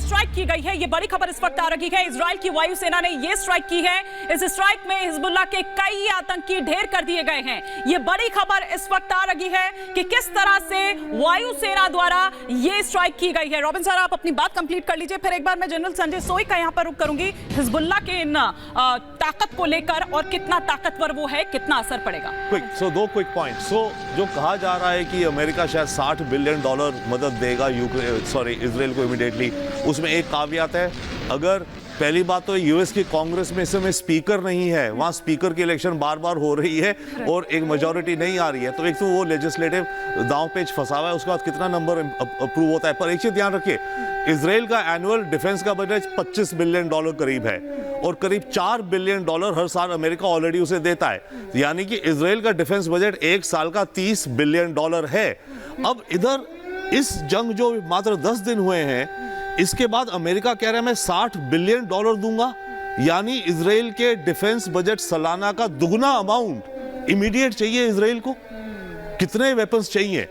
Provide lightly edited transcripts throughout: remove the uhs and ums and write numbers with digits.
Strike की गई है। ये बड़ी खबर इस वक्त आ रही है, इजराइल की वायुसेना ने ये स्ट्राइक की है। इस स्ट्राइक में हिजबुल्लाह के कई आतंकी ढेर कर दिए गए हैं। ये बड़ी खबर इस वक्त आ रही है कि किस तरह से वायुसेना द्वारा ये स्ट्राइक की गई है। रॉबिन सर, आप अपनी बात कंप्लीट कर लीजिए, फिर एक बार मैं जनरल संजय सोई का यहां पर रुख करूंगी। हिजबुल्लाह के इन ताकत को लेकर और कितना ताकतवर वो है, कितना असर पड़ेगा। दो क्विक पॉइंट। जो कहा जा रहा है कि अमेरिका शायद $60 बिलियन मदद देगा इजराइल को इमीडिएटली, उसमें एक कावियात है। अगर पहली बात तो यूएस की कांग्रेस में इस समय स्पीकर नहीं है, वहां स्पीकर की इलेक्शन बार बार हो रही है और एक मेजॉरिटी नहीं आ रही है, तो एक तो वो लेजिस्लेटिव दांव पेच फंसा हुआ है। उसके बाद कितना नंबर अप्रूव होता है। पर एक चीज ध्यान रखिए, इजराइल का एनुअल डिफेंस का बजट $25 बिलियन करीब है और करीब $4 बिलियन हर साल अमेरिका ऑलरेडी उसे देता है। यानी कि इजराइल का डिफेंस बजट एक साल का $30 बिलियन है। अब इधर इस जंग जो मात्र 10 दिन हुए हैं, इसके बाद अमेरिका कह रहा है मैं $60 बिलियन दूंगा, यानी इजराइल के डिफेंस बजट सालाना का दुगना अमाउंट इमीडिएट चाहिए इजराइल को। कितने वेपन्स चाहिए,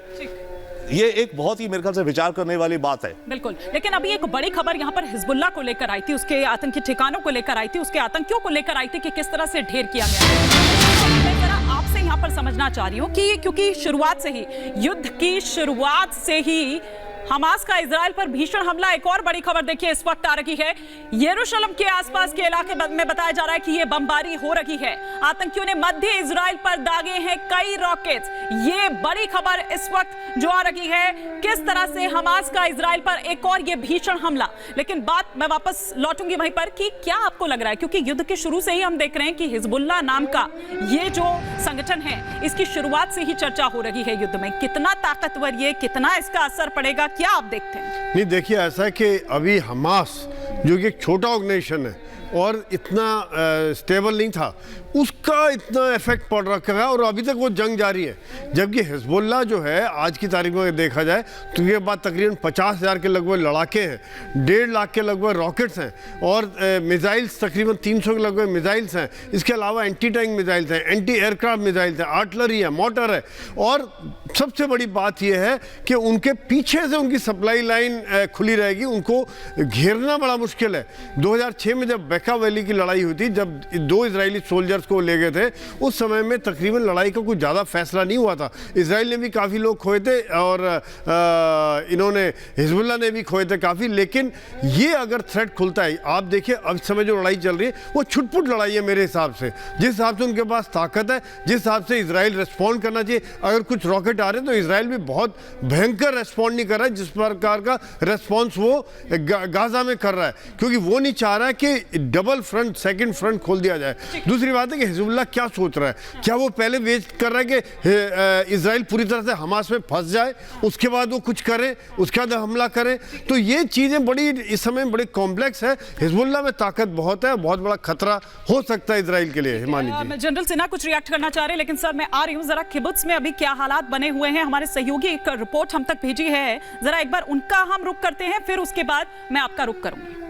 ये एक बहुत ही मेरे ख्याल से विचार करने वाली बात है। बिल्कुल, लेकिन अभी एक बड़ी खबर यहाँ पर हिजबुल्लाह को लेकर आई थी, उसके आतंकी ठिकानों को लेकर आई थी, उसके आतंकियों को लेकर आई थी कि किस तरह से ढेर किया गया। मैं जरा आपसे यहाँ पर समझना चाह रही हूँ कि क्योंकि शुरुआत से ही, युद्ध की शुरुआत से ही हमास का इजराइल पर भीषण हमला, एक और बड़ी खबर देखिए इस वक्त आ रही है। यरूशलेम के आसपास के इलाके में बताया जा रहा है कि यह बमबारी हो रही है। आतंकियों ने मध्य इजराइल पर दागे हैं कई रॉकेट्स। ये बड़ी खबर इस वक्त जो आ रही है, किस तरह से हमास का इजराइल पर एक और ये भीषण हमला। लेकिन बात मैं वापस लौटूंगी वहीं पर कि क्या आपको लग रहा है, क्योंकि युद्ध के शुरू से ही हम देख रहे हैं कि हिजबुल्लाह नाम का ये जो संगठन है, इसकी शुरुआत से ही चर्चा हो रही है युद्ध में। कितना ताकतवर ये, कितना इसका असर पड़ेगा, क्या आप देखते हैं? नहीं, देखिए ऐसा है कि अभी हमास जो कि एक छोटा ऑर्गेनाइजेशन है और इतना स्टेबल नहीं था, उसका इतना इफेक्ट पड़ रखा है और अभी तक वो जंग जारी है। जबकि हिजबुल्लाह जो है आज की तारीख में देखा जाए तो ये बात तकरीबन 50,000 के लगभग लड़ाके हैं, 1.5 लाख के लगभग रॉकेट्स हैं और मिसाइल्स तकरीबन 300 के लगभग मिसाइल्स हैं। इसके अलावा एंटी टैंक मिसाइल्स हैं, एंटी एयरक्राफ्ट मिसाइल्स हैं, आर्टिलरी है, मोटर है। और सबसे बड़ी बात यह है कि उनके पीछे से उनकी सप्लाई लाइन खुली रहेगी, उनको घेरना बड़ा मुश्किल है। 2006 में जब बेका वैली की लड़ाई हुई थी, जब 2 इजरायली सोल्जर्स को ले गए थे, उस समय में तकरीबन लड़ाई का कुछ ज़्यादा फैसला नहीं हुआ था। इजराइल ने भी काफ़ी लोग खोए थे और इन्होंने हिजबुल्लाह ने भी खोए थे काफ़ी। लेकिन ये अगर थ्रेट खुलता है, आप देखिए अब समय जो लड़ाई चल रही है वो छुटपुट लड़ाई है मेरे हिसाब से। जिस हिसाब से उनके पास ताकत है, जिस हिसाब से इजराइल रिस्पॉन्ड करना चाहिए, अगर कुछ रॉकेट आ रहे हैं तो इजराइल भी बहुत भयंकर रिस्पॉन्ड नहीं कर रहा है जिस प्रकार का रिस्पॉन्स वो गाजा में कर रहा है, क्योंकि वो नहीं चाह रहा है कि डबल फ्रंट, सेकंड फ्रंट खोल दिया जाए। दूसरी बात है कि हिजबुल्लाह क्या सोच रहा है, क्या वो पहले वेट कर रहा है कि इजराइल पूरी तरह से हमास में फंस जाए, उसके बाद वो कुछ करे, उसके बाद हमला करे। तो ये चीज़ें बड़ी इस समय बड़ी कॉम्प्लेक्स है। हिजबुल्लाह में ताकत बहुत है, बहुत बड़ा खतरा हो सकता है इजराइल के लिए। हिमानी जी, जनरल सिन्हा कुछ रिएक्ट करना चाह रहे हैं, लेकिन सर मैं आ रही हूँ जरा किबुत्स में अभी क्या हालात बने हुए हैं। हमारे सहयोगी एक रिपोर्ट हम तक भेजी है, जरा एक बार उनका हम रुख करते हैं, फिर उसके बाद मैं आपका रुख करूंगी।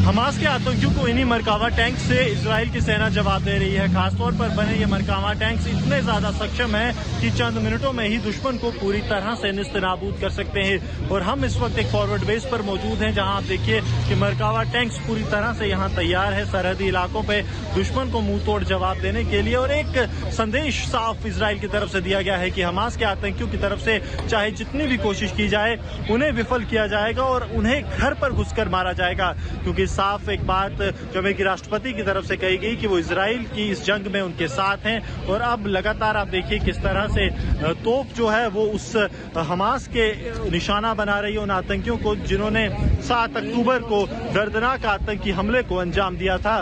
हमास के आतंकियों को इन्हीं मरकावा टैंक से इजराइल की सेना जवाब दे रही है। खासतौर पर बने ये मरकावा टैंक्स इतने ज्यादा सक्षम है कि चंद मिनटों में ही दुश्मन को पूरी तरह से निस्तनाबूद कर सकते हैं। और हम इस वक्त एक फॉरवर्ड बेस पर मौजूद हैं, जहां आप देखिए कि मरकावा टैंक्स पूरी तरह से यहां तैयार है सरहदी इलाकों पे दुश्मन को मुंह तोड़ जवाब देने के लिए। और एक संदेश साफ इजराइल की तरफ से दिया गया है कि हमास के आतंकियों की तरफ से चाहे जितनी भी कोशिश की जाए, उन्हें विफल किया जाएगा और उन्हें घर पर घुसकर मारा जाएगा। क्योंकि साफ एक बात जो अमेरिकी राष्ट्रपति की तरफ से कही गई कि वो इजराइल की इस जंग में उनके साथ हैं। और अब लगातार आप देखिए किस तरह से तोप जो है वो उस हमास के निशाना बना रही है उन आतंकियों को जिन्होंने 7 अक्टूबर को दर्दनाक आतंकी हमले को अंजाम दिया था।